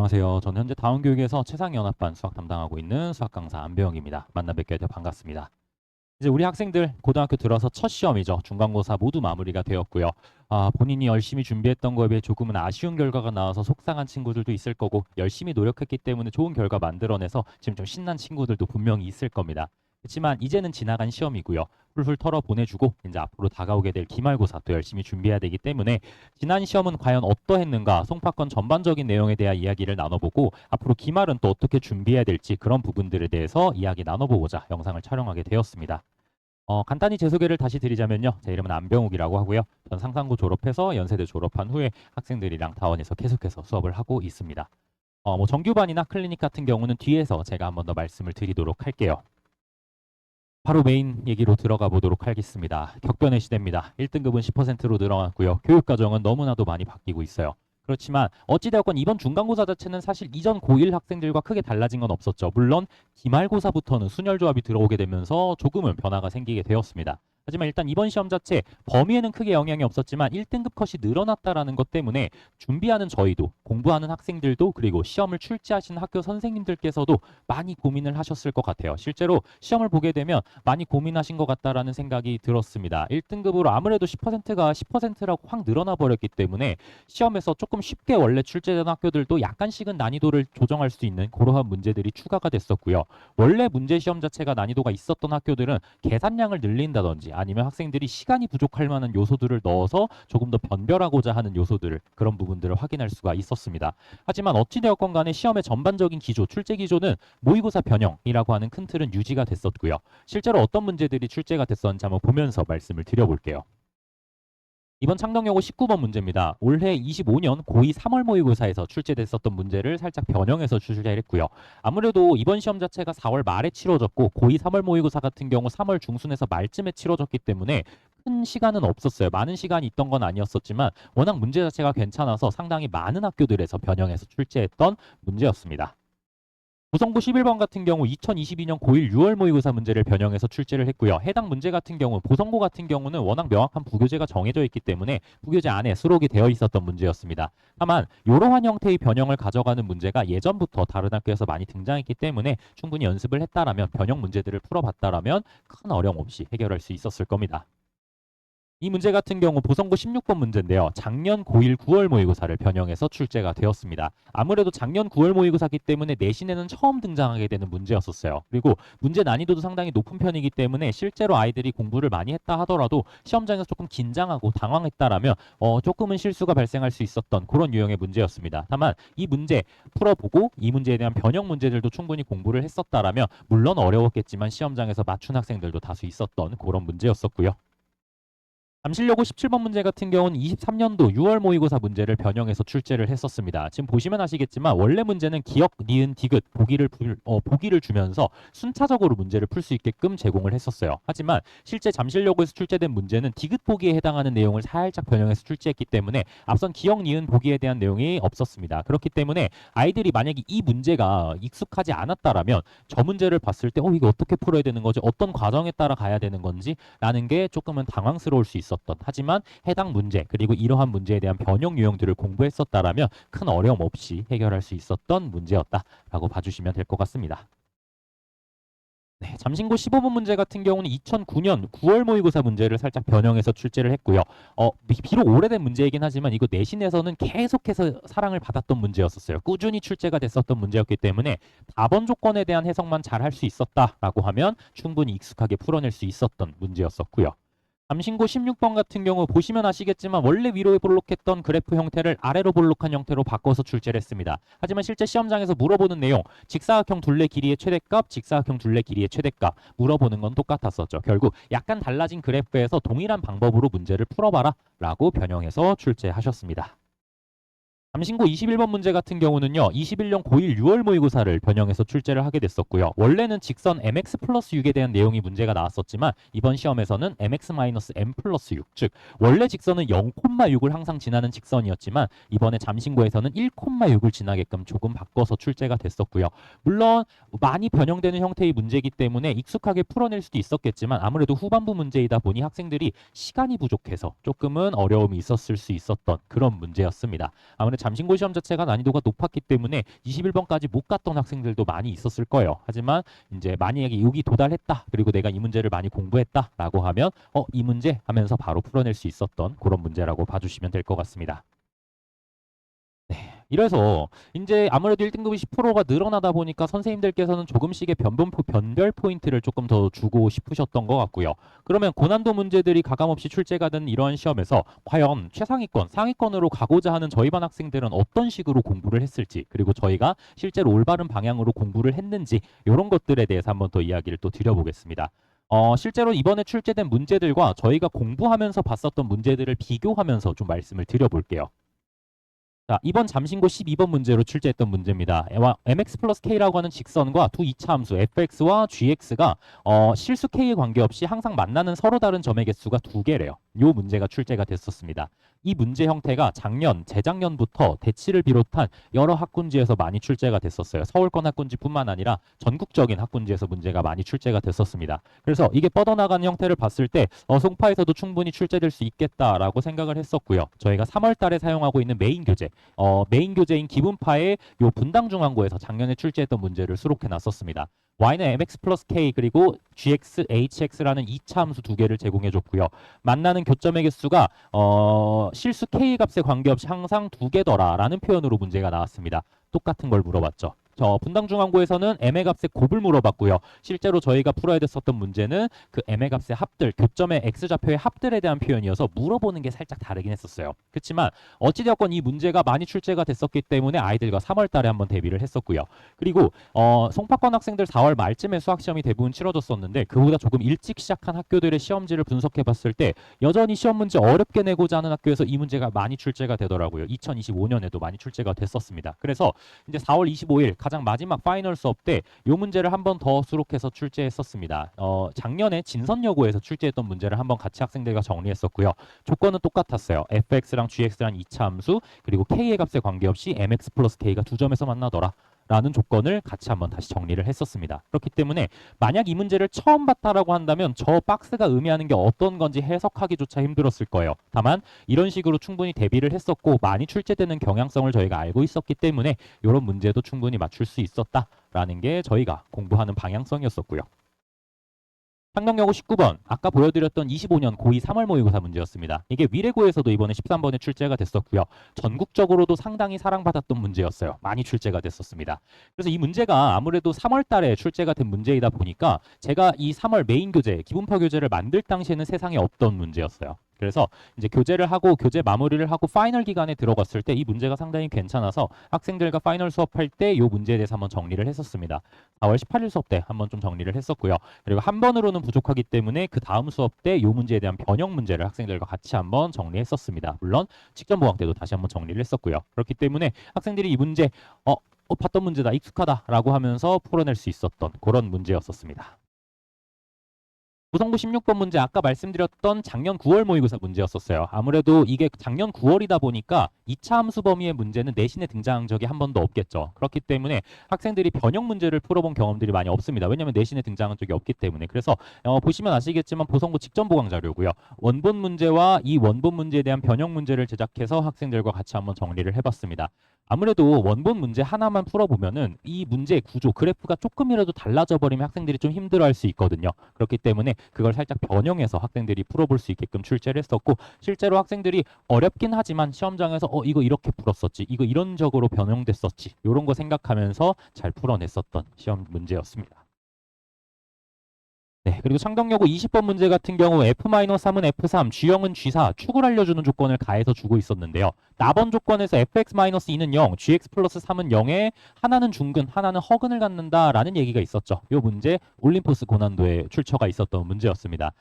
안녕하세요. 저는 현재 다운교육에서 최상연합반 수학 담당하고 있는 수학 강사 안배영입니다. 만나 뵙게 되어 반갑습니다. 이제 우리 학생들 고등학교 들어서 첫 시험이죠. 중간고사 모두 마무리가 되었고요. 본인이 열심히 준비했던 거에 비해 조금은 아쉬운 결과가 나와서 속상한 친구들도 있을 거고 열심히 노력했기 때문에 좋은 결과 만들어내서 지금 좀 신난 친구들도 분명히 있을 겁니다. 그렇지만 이제는 지나간 시험이고요. 훌훌 털어 보내주고 이제 앞으로 다가오게 될 기말고사 또 열심히 준비해야 되기 때문에 지난 시험은 과연 어떠했는가 송파권 전반적인 내용에 대한 이야기를 나눠보고 앞으로 기말은 또 어떻게 준비해야 될지 그런 부분들에 대해서 이야기 나눠보고자 영상을 촬영하게 되었습니다. 간단히 제 소개를 다시 드리자면요. 제 이름은 안병욱이라고 하고요. 전 상상고 졸업해서 연세대 졸업한 후에 학생들이랑 다원에서 계속해서 수업을 하고 있습니다. 뭐 정규반이나 클리닉 같은 경우는 뒤에서 제가 한 번 더 말씀을 드리도록 할게요. 바로 메인 얘기로 들어가 보도록 하겠습니다. 격변의 시대입니다. 1등급은 10%로 늘어났고요. 교육과정은 너무나도 많이 바뀌고 있어요. 그렇지만 어찌되었건 이번 중간고사 자체는 사실 이전 고1 학생들과 크게 달라진 건 없었죠. 물론 기말고사부터는 순열조합이 들어오게 되면서 조금은 변화가 생기게 되었습니다. 하지만 일단 이번 시험 자체 범위에는 크게 영향이 없었지만 1등급 컷이 늘어났다라는 것 때문에 준비하는 저희도 공부하는 학생들도 그리고 시험을 출제하시는 학교 선생님들께서도 많이 고민을 하셨을 것 같아요. 실제로 시험을 보게 되면 많이 고민하신 것 같다라는 생각이 들었습니다. 1등급으로 아무래도 10%가 10%라고 확 늘어나 버렸기 때문에 시험에서 조금 쉽게 원래 출제된 학교들도 약간씩은 난이도를 조정할 수 있는 그러한 문제들이 추가가 됐었고요. 원래 문제 시험 자체가 난이도가 있었던 학교들은 계산량을 늘린다든지 아니면 학생들이 시간이 부족할 만한 요소들을 넣어서 조금 더 변별하고자 하는 요소들을 그런 부분들을 확인할 수가 있었습니다. 하지만 어찌되었건 간에 시험의 전반적인 기조, 출제 기조는 모의고사 변형이라고 하는 큰 틀은 유지가 됐었고요. 실제로 어떤 문제들이 출제가 됐었는지 한번 보면서 말씀을 드려볼게요. 이번 창덕여고 19번 문제입니다. 올해 25년 고2 3월 모의고사에서 출제됐었던 문제를 살짝 변형해서 출제했고요. 아무래도 이번 시험 자체가 4월 말에 치러졌고 고2 3월 모의고사 같은 경우 3월 중순에서 말쯤에 치러졌기 때문에 큰 시간은 없었어요. 많은 시간이 있던 건 아니었었지만 워낙 문제 자체가 괜찮아서 상당히 많은 학교들에서 변형해서 출제했던 문제였습니다. 고성고 11번 같은 경우 2022년 고1 6월 모의고사 문제를 변형해서 출제를 했고요. 해당 문제 같은 경우 보성고 같은 경우는 워낙 명확한 부교재가 정해져 있기 때문에 부교재 안에 수록이 되어 있었던 문제였습니다. 다만 이러한 형태의 변형을 가져가는 문제가 예전부터 다른 학교에서 많이 등장했기 때문에 충분히 연습을 했다라면 변형 문제들을 풀어봤다라면 큰 어려움 없이 해결할 수 있었을 겁니다. 이 문제 같은 경우 보성고 16번 문제인데요. 작년 고1 9월 모의고사를 변형해서 출제가 되었습니다. 아무래도 작년 9월 모의고사기 때문에 내신에는 처음 등장하게 되는 문제였었어요. 그리고 문제 난이도도 상당히 높은 편이기 때문에 실제로 아이들이 공부를 많이 했다 하더라도 시험장에서 조금 긴장하고 당황했다라면 조금은 실수가 발생할 수 있었던 그런 유형의 문제였습니다. 다만 이 문제 풀어보고 이 문제에 대한 변형 문제들도 충분히 공부를 했었다라면 물론 어려웠겠지만 시험장에서 맞춘 학생들도 다수 있었던 그런 문제였었고요. 잠실여고 17번 문제 같은 경우는 23년도 6월 모의고사 문제를 변형해서 출제를 했었습니다. 지금 보시면 아시겠지만 원래 문제는 기역, 니은, 디귿 보기를 주면서 순차적으로 문제를 풀 수 있게끔 제공을 했었어요. 하지만 실제 잠실여고에서 출제된 문제는 디귿 보기에 해당하는 내용을 살짝 변형해서 출제했기 때문에 앞선 기역, 니은 보기에 대한 내용이 없었습니다. 그렇기 때문에 아이들이 만약에 이 문제가 익숙하지 않았다라면 저 문제를 봤을 때 이거 어떻게 풀어야 되는 거지? 어떤 과정에 따라 가야 되는 건지? 라는 게 조금은 당황스러울 수 있었던 하지만 해당 문제 그리고 이러한 문제에 대한 변형 유형들을 공부했었다라면 큰 어려움 없이 해결할 수 있었던 문제였다라고 봐주시면 될 것 같습니다. 네, 잠신고 15번 문제 같은 경우는 2009년 9월 모의고사 문제를 살짝 변형해서 출제를 했고요. 비록 오래된 문제이긴 하지만 이거 내신에서는 계속해서 사랑을 받았던 문제였었어요. 꾸준히 출제가 됐었던 문제였기 때문에 답원 조건에 대한 해석만 잘 할 수 있었다라고 하면 충분히 익숙하게 풀어낼 수 있었던 문제였었고요. 잠신고 16번 같은 경우 보시면 아시겠지만 원래 위로 볼록했던 그래프 형태를 아래로 볼록한 형태로 바꿔서 출제를 했습니다. 하지만 실제 시험장에서 물어보는 내용 직사각형 둘레 길이의 최대값, 직사각형 둘레 길이의 최대값 물어보는 건 똑같았었죠. 결국 약간 달라진 그래프에서 동일한 방법으로 문제를 풀어봐라 라고 변형해서 출제하셨습니다. 잠신고 21번 문제 같은 경우는요. 21년 고1 6월 모의고사를 변형해서 출제를 하게 됐었고요. 원래는 직선 mx 플러스 6에 대한 내용이 문제가 나왔었지만 이번 시험에서는 mx-m 플러스 6, 즉 원래 직선은 0,6을 항상 지나는 직선이었지만 이번에 잠신고에서는 1,6을 지나게끔 조금 바꿔서 출제가 됐었고요. 물론 많이 변형되는 형태의 문제이기 때문에 익숙하게 풀어낼 수도 있었겠지만 아무래도 후반부 문제이다 보니 학생들이 시간이 부족해서 조금은 어려움이 있었을 수 있었던 그런 문제였습니다. 아무래도 잠신고 시험 자체가 난이도가 높았기 때문에 21번까지 못 갔던 학생들도 많이 있었을 거예요. 하지만 이제 만약에 여기 도달했다. 그리고 내가 이 문제를 많이 공부했다라고 하면 이 문제 하면서 바로 풀어낼 수 있었던 그런 문제라고 봐주시면 될 것 같습니다. 이래서 이제 아무래도 1등급이 10%가 늘어나다 보니까 선생님들께서는 조금씩의 변별 포인트를 조금 더 주고 싶으셨던 것 같고요. 그러면 고난도 문제들이 가감없이 출제가 된 이러한 시험에서 과연 최상위권, 상위권으로 가고자 하는 저희 반 학생들은 어떤 식으로 공부를 했을지, 그리고 저희가 실제로 올바른 방향으로 공부를 했는지 이런 것들에 대해서 한번 더 이야기를 또 드려보겠습니다. 실제로 이번에 출제된 문제들과 저희가 공부하면서 봤었던 문제들을 비교하면서 좀 말씀을 드려볼게요. 자, 이번 잠신고 12번 문제로 출제했던 문제입니다. mx 플러스 k라고 하는 직선과 두 이차 함수 fx와 gx가 실수 k에 관계없이 항상 만나는 서로 다른 점의 개수가 2개래요. 이 문제가 출제가 됐었습니다. 이 문제 형태가 작년, 재작년부터 대치를 비롯한 여러 학군지에서 많이 출제가 됐었어요. 서울권 학군지뿐만 아니라 전국적인 학군지에서 문제가 많이 출제가 됐었습니다. 그래서 이게 뻗어나가는 형태를 봤을 때 송파에서도 충분히 출제될 수 있겠다라고 생각을 했었고요. 저희가 3월 달에 사용하고 있는 메인 교재, 메인 교재인 기분파의 요 분당 중앙고에서 작년에 출제했던 문제를 수록해 놨었습니다. y는 mx 플러스 k 그리고 gx, hx라는 2차 함수 2개를 제공해 줬고요. 만나는 교점의 개수가 실수 k 값에 관계없이 항상 2개더라라는 표현으로 문제가 나왔습니다. 똑같은 걸 물어봤죠. 저 분당중앙고에서는 m의 값의 곱을 물어봤고요. 실제로 저희가 풀어야 됐었던 문제는 그 m의 값의 합들, 교점의 x좌표의 합들에 대한 표현이어서 물어보는 게 살짝 다르긴 했었어요. 그렇지만 어찌되었건 이 문제가 많이 출제가 됐었기 때문에 아이들과 3월 달에 한번 대비를 했었고요. 그리고 송파권 학생들 4월 말쯤에 수학시험이 대부분 치러졌었는데 그보다 조금 일찍 시작한 학교들의 시험지를 분석해 봤을 때 여전히 시험 문제 어렵게 내고자 하는 학교에서 이 문제가 많이 출제가 되더라고요. 2025년에도 많이 출제가 됐었습니다. 그래서 이제 4월 25일 가장 마지막 파이널 수업 때 이 문제를 한 번 더 수록해서 출제했었습니다. 작년에 진선여고에서 출제했던 문제를 한번 같이 학생들과 정리했었고요. 조건은 똑같았어요. fx랑 gx랑 2차 함수 그리고 k의 값에 관계없이 mx 플러스 k가 두 점에서 만나더라. 라는 조건을 같이 한번 다시 정리를 했었습니다. 그렇기 때문에 만약 이 문제를 처음 봤다라고 한다면 저 박스가 의미하는 게 어떤 건지 해석하기조차 힘들었을 거예요. 다만 이런 식으로 충분히 대비를 했었고 많이 출제되는 경향성을 저희가 알고 있었기 때문에 이런 문제도 충분히 맞출 수 있었다라는 게 저희가 공부하는 방향성이었었고요. 창녕여고 19번 아까 보여드렸던 25년 고2 3월 모의고사 문제였습니다. 이게 위례고에서도 이번에 13번에 출제가 됐었고요. 전국적으로도 상당히 사랑받았던 문제였어요. 많이 출제가 됐었습니다. 그래서 이 문제가 아무래도 3월 달에 출제가 된 문제이다 보니까 제가 이 3월 메인 교재, 기분파 교재를 만들 당시에는 세상에 없던 문제였어요. 그래서 이제 교재를 하고 교재 마무리를 하고 파이널 기간에 들어갔을 때 이 문제가 상당히 괜찮아서 학생들과 파이널 수업할 때 이 문제에 대해서 한번 정리를 했었습니다. 4월 18일 수업 때 한번 좀 정리를 했었고요. 그리고 한 번으로는 부족하기 때문에 그 다음 수업 때 이 문제에 대한 변형 문제를 학생들과 같이 한번 정리했었습니다. 물론 직전 보강 때도 다시 한번 정리를 했었고요. 그렇기 때문에 학생들이 이 문제 봤던 문제다, 익숙하다라고 하면서 풀어낼 수 있었던 그런 문제였었습니다. 고성부 16번 문제 아까 말씀드렸던 작년 9월 모의고사 문제였었어요. 아무래도 이게 작년 9월이다 보니까 2차 함수 범위의 문제는 내신에 등장한 적이 한 번도 없겠죠. 그렇기 때문에 학생들이 변형 문제를 풀어본 경험들이 많이 없습니다. 왜냐하면 내신에 등장한 적이 없기 때문에. 그래서 보시면 아시겠지만 보성부 직전 보강 자료고요. 원본 문제와 이 원본 문제에 대한 변형 문제를 제작해서 학생들과 같이 한번 정리를 해봤습니다. 아무래도 원본 문제 하나만 풀어보면은 이 문제의 구조, 그래프가 조금이라도 달라져 버리면 학생들이 좀 힘들어할 수 있거든요. 그렇기 때문에 그걸 살짝 변형해서 학생들이 풀어볼 수 있게끔 출제를 했었고 실제로 학생들이 어렵긴 하지만 시험장에서 이거 이렇게 풀었었지, 이거 이런 적으로 변형됐었지 이런 거 생각하면서 잘 풀어냈었던 시험 문제였습니다. 네, 그리고 창덕여고 20번 문제 같은 경우 F-3은 F3, G형은 G4, 축을 알려주는 조건을 가해서 주고 있었는데요. 나번 조건에서 fx-2는 0, gx 플러스 3은 0에 하나는 중근, 하나는 허근을 갖는다라는 얘기가 있었죠. 이 문제 올림포스 고난도에 출처가 있었던 문제였습니다.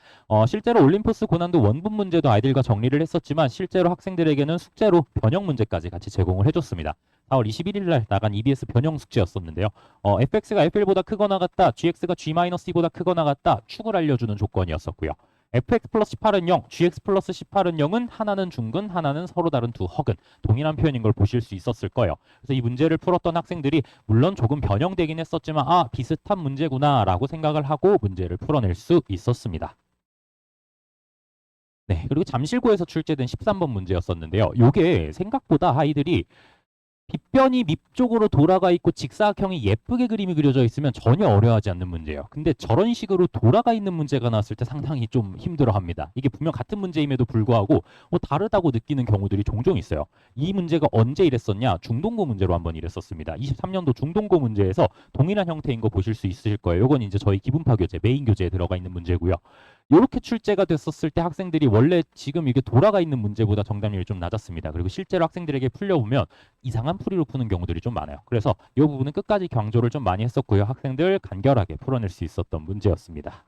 실제로 올림포스 고난도 원본 문제도 아이들과 정리를 했었지만 실제로 학생들에게는 숙제로 변형 문제까지 같이 제공을 해줬습니다. 4월 21일 날 나간 EBS 변형 숙제였었는데요. fx가 f1보다 크거나 같다, gx가 g-2보다 크거나 같다, 축을 알려주는 조건이었었고요. fx 플러스 18은 0, gx 플러스 18은 0은 하나는 중근, 하나는 서로 다른 두 허근, 동일한 표현인 걸 보실 수 있었을 거예요. 그래서 이 문제를 풀었던 학생들이 물론 조금 변형되긴 했었지만 비슷한 문제구나 라고 생각을 하고 문제를 풀어낼 수 있었습니다. 네, 그리고 잠실고에서 출제된 13번 문제였었는데요. 이게 생각보다 아이들이 빗변이 밑 쪽으로 돌아가 있고 직사각형이 예쁘게 그림이 그려져 있으면 전혀 어려워하지 않는 문제예요. 근데 저런 식으로 돌아가 있는 문제가 나왔을 때 상당히 좀 힘들어합니다. 이게 분명 같은 문제임에도 불구하고 다르다고 느끼는 경우들이 종종 있어요. 이 문제가 언제 이랬었냐? 중동고 문제로 한번 이랬었습니다. 23년도 중동고 문제에서 동일한 형태인 거 보실 수 있으실 거예요. 이건 이제 저희 기분파 교재, 메인 교재에 들어가 있는 문제고요. 이렇게 출제가 됐었을 때 학생들이 원래 지금 이게 돌아가 있는 문제보다 정답률이 좀 낮았습니다. 그리고 실제로 학생들에게 풀려보면 이상한 풀이로 푸는 경우들이 좀 많아요. 그래서 이 부분은 끝까지 강조를 좀 많이 했었고요. 학생들 간결하게 풀어낼 수 있었던 문제였습니다.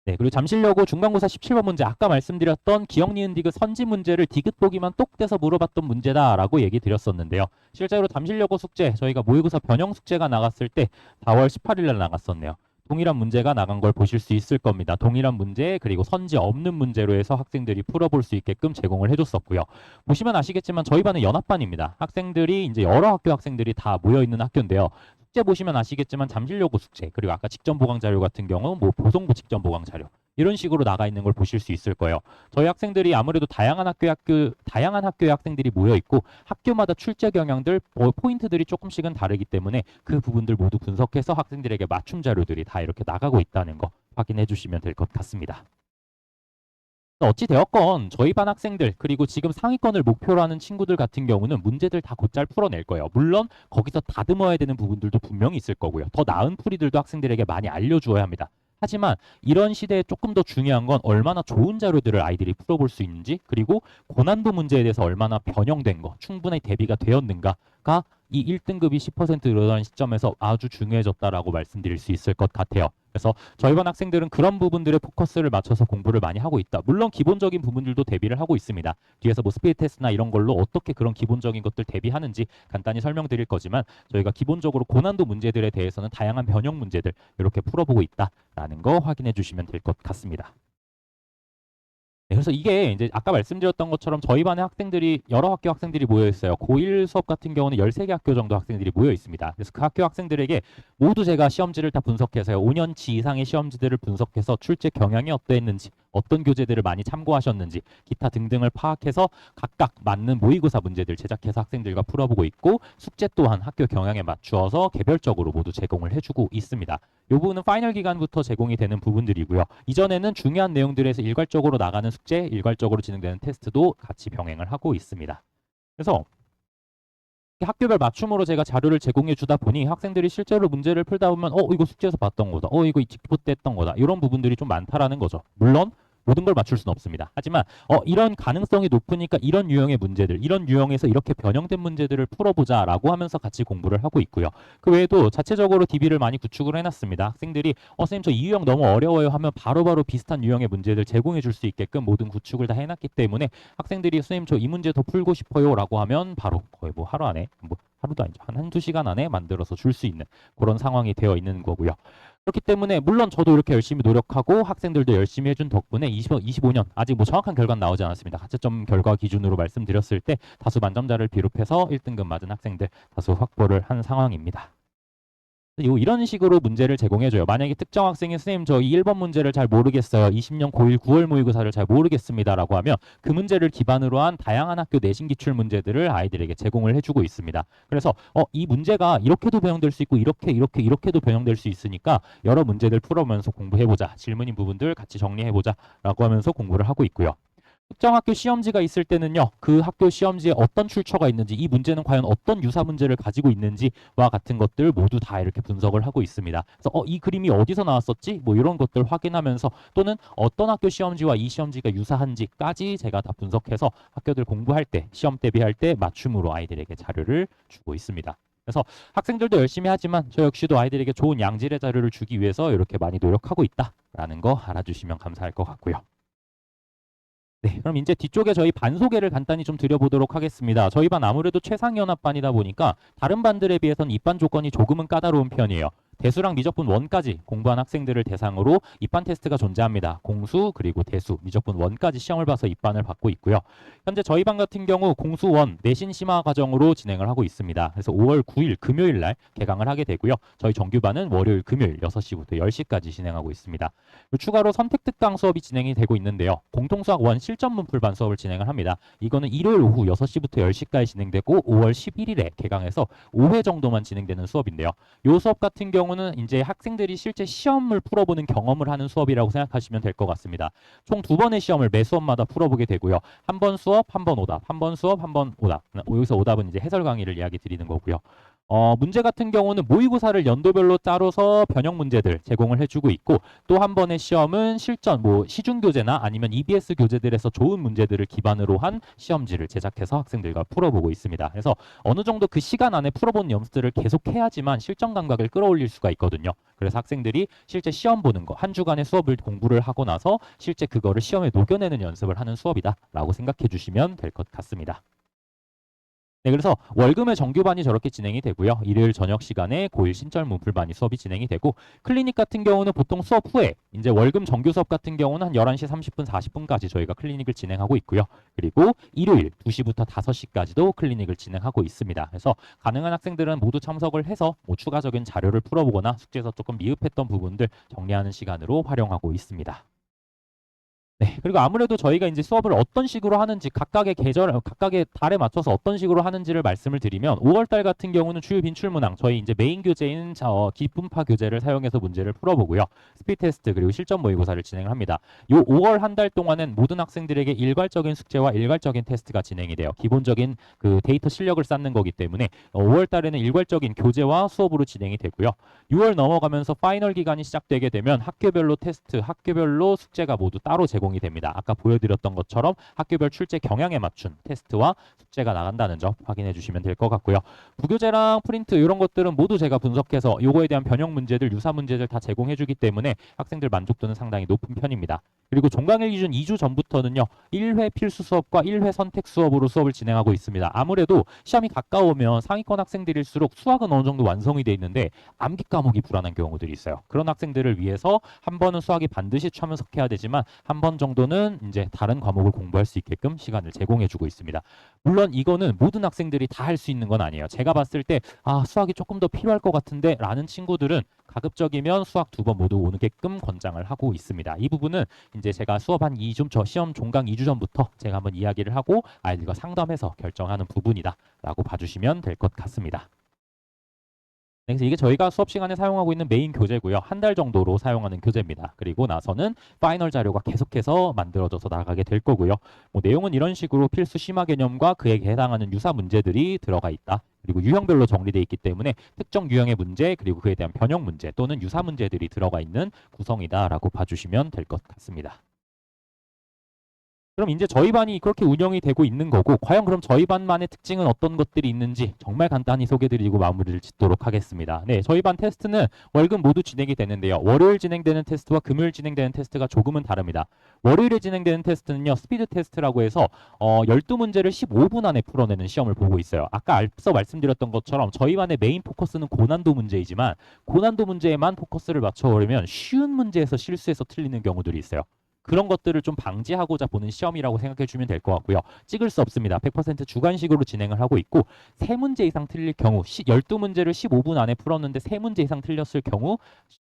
네, 그리고 잠실여고 중간고사 17번 문제, 아까 말씀드렸던 기억, 니은, 디귿 선지 문제를 디귿 보기만 똑 떼서 물어봤던 문제다라고 얘기 드렸었는데요. 실제로 잠실여고 숙제, 저희가 모의고사 변형 숙제가 나갔을 때 4월 18일 날 나갔었네요. 동일한 문제가 나간 걸 보실 수 있을 겁니다. 동일한 문제, 그리고 선지 없는 문제로 해서 학생들이 풀어볼 수 있게끔 제공을 해줬었고요. 보시면 아시겠지만 저희 반은 연합반입니다. 학생들이 이제 여러 학교 학생들이 다 모여있는 학교인데요. 숙제 보시면 아시겠지만 잠실여고 숙제, 그리고 아까 직전 보강 자료 같은 경우 뭐 보성고 직전 보강 자료, 이런 식으로 나가 있는 걸 보실 수 있을 거예요. 저희 학생들이 아무래도 다양한 학교의 학생들이 모여 있고 학교마다 출제 경향들, 포인트들이 조금씩은 다르기 때문에 그 부분들 모두 분석해서 학생들에게 맞춤 자료들이 다 이렇게 나가고 있다는 거 확인해 주시면 될 것 같습니다. 어찌 되었건 저희 반 학생들, 그리고 지금 상위권을 목표로 하는 친구들 같은 경우는 문제들 다 곧잘 풀어낼 거예요. 물론 거기서 다듬어야 되는 부분들도 분명히 있을 거고요. 더 나은 풀이들도 학생들에게 많이 알려주어야 합니다. 하지만 이런 시대에 조금 더 중요한 건 얼마나 좋은 자료들을 아이들이 풀어볼 수 있는지, 그리고 고난도 문제에 대해서 얼마나 변형된 거, 충분히 대비가 되었는가가 이 1등급이 10% 늘어난 시점에서 아주 중요해졌다라고 말씀드릴 수 있을 것 같아요. 그래서 저희 반 학생들은 그런 부분들에 포커스를 맞춰서 공부를 많이 하고 있다. 물론 기본적인 부분들도 대비를 하고 있습니다. 뒤에서 뭐 스피드 테스트나 이런 걸로 어떻게 그런 기본적인 것들 대비하는지 간단히 설명드릴 거지만 저희가 기본적으로 고난도 문제들에 대해서는 다양한 변형 문제들 이렇게 풀어보고 있다라는 거 확인해 주시면 될 것 같습니다. 네, 그래서 이게 이제 아까 말씀드렸던 것처럼 저희 반의 학생들이 여러 학교 학생들이 모여 있어요. 고1 수업 같은 경우는 13개 학교 정도 학생들이 모여 있습니다. 그래서 그 학교 학생들에게 모두 제가 시험지를 다 분석해서요. 5년치 이상의 시험지들을 분석해서 출제 경향이 어떠했는지, 어떤 교재들을 많이 참고하셨는지, 기타 등등을 파악해서 각각 맞는 모의고사 문제들 제작해서 학생들과 풀어보고 있고, 숙제 또한 학교 경향에 맞추어서 개별적으로 모두 제공을 해주고 있습니다. 이 부분은 파이널 기간부터 제공이 되는 부분들이고요. 이전에는 중요한 내용들에서 일괄적으로 나가는 숙제, 일괄적으로 진행되는 테스트도 같이 병행을 하고 있습니다. 그래서 학교별 맞춤으로 제가 자료를 제공해 주다 보니 학생들이 실제로 문제를 풀다 보면 이거 숙제에서 봤던 거다, 이거 직보 때 했던 거다, 이런 부분들이 좀 많다라는 거죠. 물론 모든 걸 맞출 수는 없습니다. 하지만 이런 가능성이 높으니까 이런 유형의 문제들, 이런 유형에서 이렇게 변형된 문제들을 풀어보자라고 하면서 같이 공부를 하고 있고요. 그 외에도 자체적으로 DB를 많이 구축을 해놨습니다. 학생들이 선생님 저 이 유형 너무 어려워요 하면 바로바로 비슷한 유형의 문제들 제공해 줄 수 있게끔 모든 구축을 다 해놨기 때문에 학생들이 선생님 저 이 문제 더 풀고 싶어요 라고 하면 바로 거의 뭐 하루 안에, 뭐 하루도 아니죠, 한두 시간 안에 만들어서 줄 수 있는 그런 상황이 되어 있는 거고요. 그렇기 때문에 물론 저도 이렇게 열심히 노력하고 학생들도 열심히 해준 덕분에 25년 아직 뭐 정확한 결과는 나오지 않았습니다. 가채점 결과 기준으로 말씀드렸을 때 다수 만점자를 비롯해서 1등급 맞은 학생들 다수 확보를 한 상황입니다. 이런 식으로 문제를 제공해줘요. 만약에 특정 학생이 선생님 저 1번 문제를 잘 모르겠어요. 20년 고1 9월 모의고사를 잘 모르겠습니다 라고 하면 그 문제를 기반으로 한 다양한 학교 내신 기출 문제들을 아이들에게 제공을 해주고 있습니다. 그래서 이 문제가 이렇게도 변형될 수 있고 이렇게도 변형될 수 있으니까 여러 문제들 풀어보면서 공부해보자, 질문인 부분들 같이 정리해보자 라고 하면서 공부를 하고 있고요. 특정 학교 시험지가 있을 때는요, 그 학교 시험지에 어떤 출처가 있는지, 이 문제는 과연 어떤 유사 문제를 가지고 있는지와 같은 것들 모두 다 이렇게 분석을 하고 있습니다. 그래서 이 그림이 어디서 나왔었지? 뭐 이런 것들 확인하면서 또는 어떤 학교 시험지와 이 시험지가 유사한지까지 제가 다 분석해서 학교들 공부할 때, 시험 대비할 때 맞춤으로 아이들에게 자료를 주고 있습니다. 그래서 학생들도 열심히 하지만 저 역시도 아이들에게 좋은 양질의 자료를 주기 위해서 이렇게 많이 노력하고 있다라는 거 알아주시면 감사할 것 같고요. 네, 그럼 이제 뒤쪽에 저희 반 소개를 간단히 좀 드려보도록 하겠습니다. 저희 반 아무래도 최상위연합반이다 보니까 다른 반들에 비해서는 입반 조건이 조금은 까다로운 편이에요. 대수랑 미적분 1까지 공부한 학생들을 대상으로 입반 테스트가 존재합니다. 공수 그리고 대수, 미적분 1까지 시험을 봐서 입반을 받고 있고요. 현재 저희 반 같은 경우 공수 1 내신 심화 과정으로 진행을 하고 있습니다. 그래서 5월 9일 금요일 날 개강을 하게 되고요. 저희 정규반은 월요일 금요일 6시부터 10시까지 진행하고 있습니다. 추가로 선택 특강 수업이 진행이 되고 있는데요. 공통수학 1 실전 문풀반 수업을 진행을 합니다. 이거는 일요일 오후 6시부터 10시까지 진행되고 5월 11일에 개강해서 5회 정도만 진행되는 수업인데요. 이 수업 같은 경우는 이제 학생들이 실제 시험을 풀어보는 경험을 하는 수업이라고 생각하시면 될 것 같습니다. 총 2번의 시험을 매 수업마다 풀어보게 되고요. 한 번 수업, 한 번 오답, 한 번 수업, 한 번 오답. 여기서 오답은 이제 해설 강의를 이야기 드리는 거고요. 문제 같은 경우는 모의고사를 연도별로 따로서 변형 문제들 제공을 해주고 있고 또 한 번의 시험은 실전 시중 교재나 아니면 EBS 교재들에서 좋은 문제들을 기반으로 한 시험지를 제작해서 학생들과 풀어보고 있습니다. 그래서 어느 정도 그 시간 안에 풀어본 연습들을 계속 해야지만 실전 감각을 끌어올릴 수가 있거든요. 그래서 학생들이 실제 시험 보는 거, 한 주간의 수업을 공부를 하고 나서 실제 그거를 시험에 녹여내는 연습을 하는 수업이다라고 생각해 주시면 될 것 같습니다. 네, 그래서 월금의 정규반이 저렇게 진행이 되고요. 일요일 저녁 시간에 고1 신철 문풀반이 수업이 진행이 되고 클리닉 같은 경우는 보통 수업 후에 이제 월금 정규 수업 같은 경우는 한 11시 30분, 40분까지 저희가 클리닉을 진행하고 있고요. 그리고 일요일 2시부터 5시까지도 클리닉을 진행하고 있습니다. 그래서 가능한 학생들은 모두 참석을 해서 추가적인 자료를 풀어보거나 숙제에서 조금 미흡했던 부분들 정리하는 시간으로 활용하고 있습니다. 네, 그리고 아무래도 저희가 이제 수업을 어떤 식으로 하는지 각각의 달에 맞춰서 어떤 식으로 하는지를 말씀을 드리면 5월달 같은 경우는 주요 빈출문항 저희 이제 메인 교재인 기분파 교재를 사용해서 문제를 풀어보고요. 스피드 테스트 그리고 실전 모의고사를 진행을 합니다. 요 5월 한 달 동안은 모든 학생들에게 일괄적인 숙제와 일괄적인 테스트가 진행이 돼요. 기본적인 그 데이터 실력을 쌓는 거기 때문에 5월달에는 일괄적인 교재와 수업으로 진행이 되고요. 6월 넘어가면서 파이널 기간이 시작되게 되면 학교별로 테스트, 학교별로 숙제가 모두 따로 제공이 됩니다. 아까 보여드렸던 것처럼 학교별 출제 경향에 맞춘 테스트와 숙제가 나간다는 점 확인해 주시면 될 것 같고요. 부교재랑 프린트 이런 것들은 모두 제가 분석해서 요거에 대한 변형 문제들, 유사 문제들 다 제공해 주기 때문에 학생들 만족도는 상당히 높은 편입니다. 그리고 종강일 기준 2주 전부터는요. 1회 필수 수업과 1회 선택 수업으로 수업을 진행하고 있습니다. 아무래도 시험이 가까우면 상위권 학생들일수록 수학은 어느 정도 완성이 돼 있는데 암기 과목이 불안한 경우들이 있어요. 그런 학생들을 위해서 한 번은 수학이 반드시 참석해야 되지만 한 번 정도는 이제 다른 과목을 공부할 수 있게끔 시간을 제공해 주고 있습니다. 물론 이거는 모든 학생들이 다 할 수 있는 건 아니에요. 제가 봤을 때 수학이 조금 더 필요할 것 같은데 라는 친구들은 가급적이면 수학 2번 모두 오게끔 권장을 하고 있습니다. 이 부분은 이제 제가 수업 한 2주 시험 종강 2주 전부터 제가 한번 이야기를 하고 아이들과 상담해서 결정하는 부분이다라고 봐주시면 될 것 같습니다. 그래서 이게 저희가 수업 시간에 사용하고 있는 메인 교재고요. 한 달 정도로 사용하는 교재입니다. 그리고 나서는 파이널 자료가 계속해서 만들어져서 나가게 될 거고요. 내용은 이런 식으로 필수 심화 개념과 그에 해당하는 유사 문제들이 들어가 있다. 그리고 유형별로 정리되어 있기 때문에 특정 유형의 문제 그리고 그에 대한 변형 문제 또는 유사 문제들이 들어가 있는 구성이다라고 봐주시면 될 것 같습니다. 그럼 이제 저희 반이 그렇게 운영이 되고 있는 거고 과연 그럼 저희 반만의 특징은 어떤 것들이 있는지 정말 간단히 소개드리고 마무리를 짓도록 하겠습니다. 네, 저희 반 테스트는 월금 모두 진행이 되는데요. 월요일 진행되는 테스트와 금요일 진행되는 테스트가 조금은 다릅니다. 월요일에 진행되는 테스트는요. 스피드 테스트라고 해서 12문제를 15분 안에 풀어내는 시험을 보고 있어요. 아까 앞서 말씀드렸던 것처럼 저희 반의 메인 포커스는 고난도 문제이지만 고난도 문제에만 포커스를 맞춰버리면 쉬운 문제에서 실수해서 틀리는 경우들이 있어요. 그런 것들을 좀 방지하고자 보는 시험이라고 생각해 주면 될 것 같고요. 찍을 수 없습니다. 100% 주관식으로 진행을 하고 있고 3문제 이상 틀릴 경우 12문제를 15분 안에 풀었는데 3문제 이상 틀렸을 경우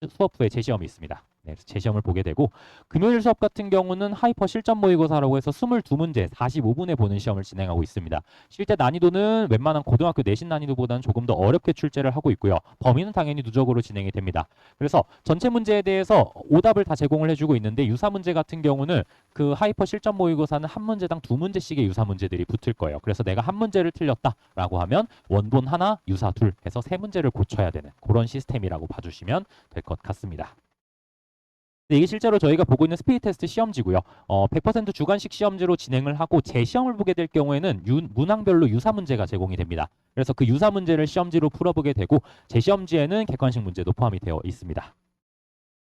수업 후에 재시험이 있습니다. 네, 재시험을 보게 되고 금요일 수업 같은 경우는 하이퍼 실전 모의고사라고 해서 22문제 45분에 보는 시험을 진행하고 있습니다. 실제 난이도는 웬만한 고등학교 내신 난이도보다는 조금 더 어렵게 출제를 하고 있고요. 범위는 당연히 누적으로 진행이 됩니다. 그래서 전체 문제에 대해서 오답을 다 제공을 해주고 있는데 유사 문제 같은 경우는 그 하이퍼 실전 모의고사는 한 문제당 2문제씩의 유사 문제들이 붙을 거예요. 그래서 내가 한 문제를 틀렸다라고 하면 원본 하나, 유사 둘 해서 3문제를 고쳐야 되는 그런 시스템이라고 봐주시면 될 것 같습니다. 네, 이게 실제로 저희가 보고 있는 스피드 테스트 시험지고요. 100% 주관식 시험지로 진행을 하고 재시험을 보게 될 경우에는 문항별로 유사 문제가 제공이 됩니다. 그래서 그 유사 문제를 시험지로 풀어보게 되고 재시험지에는 객관식 문제도 포함이 되어 있습니다.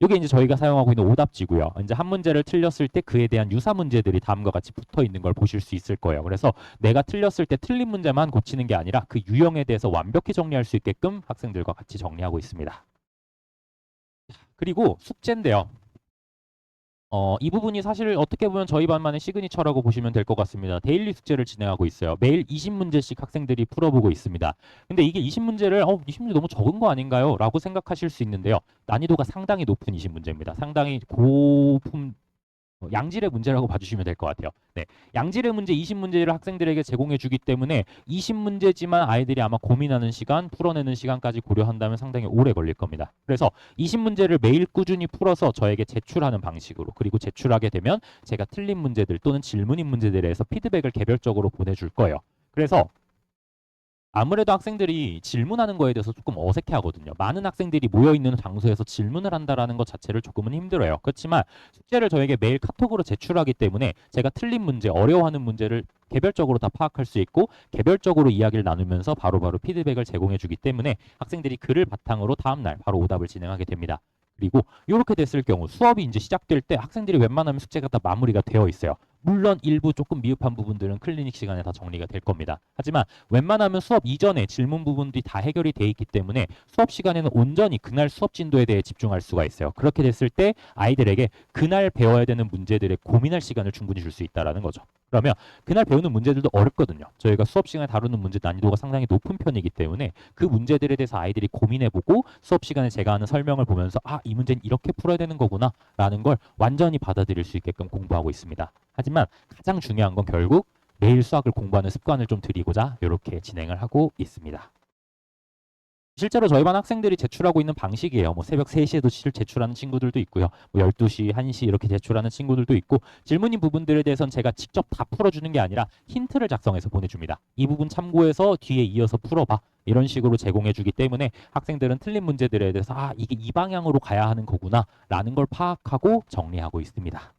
이게 이제 저희가 사용하고 있는 오답지고요. 이제 한 문제를 틀렸을 때 그에 대한 유사 문제들이 다음과 같이 붙어 있는 걸 보실 수 있을 거예요. 그래서 내가 틀렸을 때 틀린 문제만 고치는 게 아니라 그 유형에 대해서 완벽히 정리할 수 있게끔 학생들과 같이 정리하고 있습니다. 그리고 숙제인데요. 이 부분이 사실 어떻게 보면 저희 반만의 시그니처라고 보시면 될 것 같습니다. 데일리 숙제를 진행하고 있어요. 매일 20문제씩 학생들이 풀어보고 있습니다. 근데 이게 20문제를 20문제 너무 적은 거 아닌가요? 라고 생각하실 수 있는데요. 난이도가 상당히 높은 20문제입니다. 상당히 고품 양질의 문제라고 봐주시면 될 것 같아요. 네, 양질의 문제 20문제를 학생들에게 제공해 주기 때문에 20문제지만 아이들이 아마 고민하는 시간, 풀어내는 시간까지 고려한다면 상당히 오래 걸릴 겁니다. 그래서 20문제를 매일 꾸준히 풀어서 저에게 제출하는 방식으로, 그리고 제출하게 되면 제가 틀린 문제들 또는 질문인 문제들에 대해서 피드백을 개별적으로 보내줄 거예요. 그래서 아무래도 학생들이 질문하는 거에 대해서 조금 어색해 하거든요. 많은 학생들이 모여있는 장소에서 질문을 한다라는 것 자체를 조금은 힘들어요. 그렇지만 숙제를 저에게 매일 카톡으로 제출하기 때문에 제가 틀린 문제, 어려워하는 문제를 개별적으로 다 파악할 수 있고 개별적으로 이야기를 나누면서 바로바로 피드백을 제공해 주기 때문에 학생들이 그를 바탕으로 다음날 바로 오답을 진행하게 됩니다. 그리고 이렇게 됐을 경우 수업이 이제 시작될 때 학생들이 웬만하면 숙제가 다 마무리가 되어 있어요. 물론 일부 조금 미흡한 부분들은 클리닉 시간에 다 정리가 될 겁니다. 하지만 웬만하면 수업 이전에 질문 부분들이 다 해결이 돼 있기 때문에 수업 시간에는 온전히 그날 수업 진도에 대해 집중할 수가 있어요. 그렇게 됐을 때 아이들에게 그날 배워야 되는 문제들에 고민할 시간을 충분히 줄 수 있다는 거죠. 그러면 그날 배우는 문제들도 어렵거든요. 저희가 수업 시간에 다루는 문제 난이도가 상당히 높은 편이기 때문에 그 문제들에 대해서 아이들이 고민해보고 수업 시간에 제가 하는 설명을 보면서 이 문제는 이렇게 풀어야 되는 거구나 라는 걸 완전히 받아들일 수 있게끔 공부하고 있습니다. 하지만 가장 중요한 건 결국 매일 수학을 공부하는 습관을 좀 들이고자 이렇게 진행을 하고 있습니다. 실제로 저희 반 학생들이 제출하고 있는 방식이에요. 뭐 새벽 3시에도 제출하는 친구들도 있고요. 뭐 12시, 1시 이렇게 제출하는 친구들도 있고 질문인 부분들에 대해서는 제가 직접 다 풀어주는 게 아니라 힌트를 작성해서 보내줍니다. 이 부분 참고해서 뒤에 이어서 풀어봐. 이런 식으로 제공해주기 때문에 학생들은 틀린 문제들에 대해서 이게 이 방향으로 가야 하는 거구나 라는 걸 파악하고 정리하고 있습니다.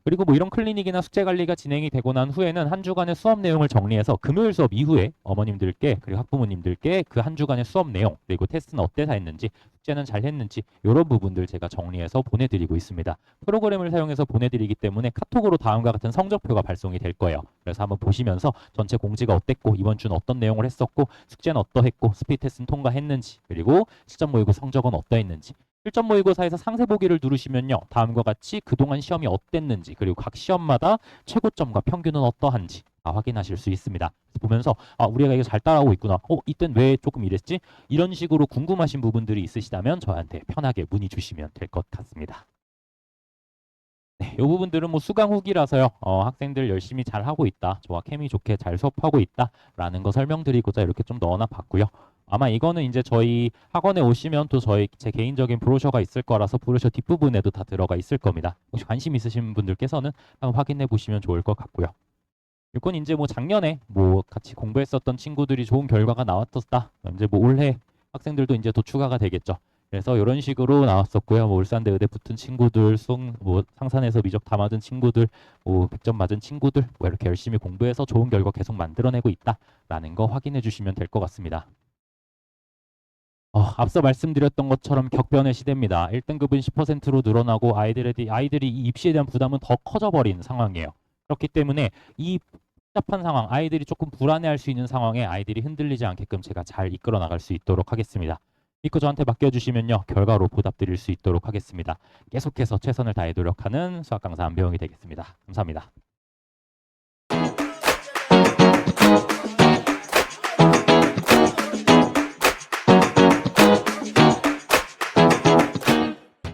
그리고 뭐 이런 클리닉이나 숙제 관리가 진행이 되고 난 후에는 한 주간의 수업 내용을 정리해서 금요일 수업 이후에 어머님들께 그리고 학부모님들께 그 한 주간의 수업 내용 그리고 테스트는 어때서 했는지 숙제는 잘 했는지 이런 부분들 제가 정리해서 보내드리고 있습니다. 프로그램을 사용해서 보내드리기 때문에 카톡으로 다음과 같은 성적표가 발송이 될 거예요. 그래서 한번 보시면서 전체 공지가 어땠고 이번 주는 어떤 내용을 했었고 숙제는 어떠했고 스피드 테스트는 통과했는지 그리고 실전 모의고 성적은 어떠했는지 실전 모의고사에서 상세 보기를 누르시면요. 다음과 같이 그동안 시험이 어땠는지 그리고 각 시험마다 최고점과 평균은 어떠한지 확인하실 수 있습니다. 보면서 우리가 이거 잘 따라오고 있구나. 이땐 왜 조금 이랬지? 이런 식으로 궁금하신 부분들이 있으시다면 저한테 편하게 문의 주시면 될 것 같습니다. 네, 이 부분들은 뭐 수강 후기라서요. 학생들 열심히 잘 하고 있다. 저와 케미 좋게 잘 수업하고 있다라는 거 설명드리고자 이렇게 좀 넣어놔 봤고요. 아마 이거는 이제 저희 학원에 오시면 또 제 개인적인 브로셔가 있을 거라서 브로셔 뒷부분에도 다 들어가 있을 겁니다. 혹시 관심 있으신 분들께서는 한번 확인해 보시면 좋을 것 같고요. 이건 이제 뭐 작년에 뭐 같이 공부했었던 친구들이 좋은 결과가 나왔었다. 이제 뭐 올해 학생들도 이제 또 추가가 되겠죠. 그래서 이런 식으로 나왔었고요. 뭐 울산대 의대 붙은 친구들, 뭐 상산에서 미적 다 맞은 친구들, 뭐 100점 맞은 친구들, 뭐 이렇게 열심히 공부해서 좋은 결과 계속 만들어내고 있다라는 거 확인해 주시면 될 것 같습니다. 앞서 말씀드렸던 것처럼 격변의 시대입니다. 1등급은 10%로 늘어나고 아이들이 이 입시에 대한 부담은 더 커져버린 상황이에요. 그렇기 때문에 이 복잡한 상황, 아이들이 조금 불안해할 수 있는 상황에 아이들이 흔들리지 않게끔 제가 잘 이끌어 나갈 수 있도록 하겠습니다. 믿고 저한테 맡겨주시면요. 결과로 보답드릴 수 있도록 하겠습니다. 계속해서 최선을 다해 노력하는 수학 강사 안배영이 되겠습니다. 감사합니다.